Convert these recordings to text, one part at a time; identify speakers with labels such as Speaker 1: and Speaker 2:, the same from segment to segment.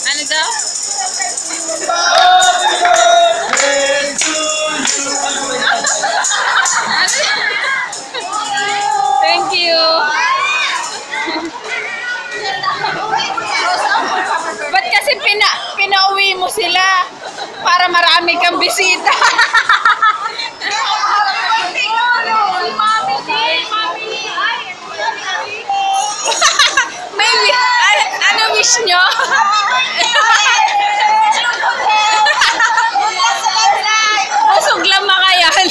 Speaker 1: Ano daw? Thank you. Ba't kasi pinauwi mo sila para marami kang bisita? Ano wish nyo? Busog lang mga yan.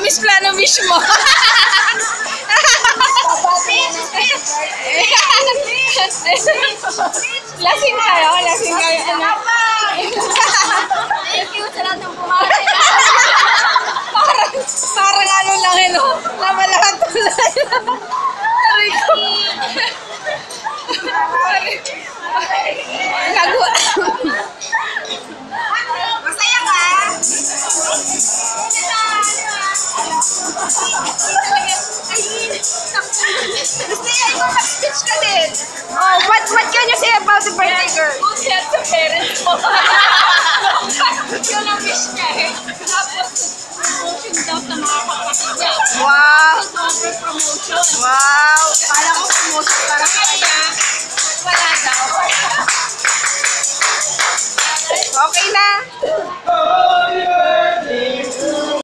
Speaker 1: Miss plano wish mo. Lasing kayo, ano?
Speaker 2: Thank you sa lahat ng bumati.
Speaker 1: Parang ano lang yun, namalahat tulad. Aray ko.
Speaker 2: Masaya ka? Gusto niya yung mag-speech ka din.
Speaker 1: Oh, what can you say about the birthday girl?
Speaker 2: Good health sa parents mo. Yun ang wish niya eh. Tapos, promotion daw sa mga kapatid niya.
Speaker 1: Wow!
Speaker 2: Super promotion.
Speaker 1: Wow!
Speaker 2: Kala ko promotion para kaya. Wala daw.
Speaker 1: Okay na.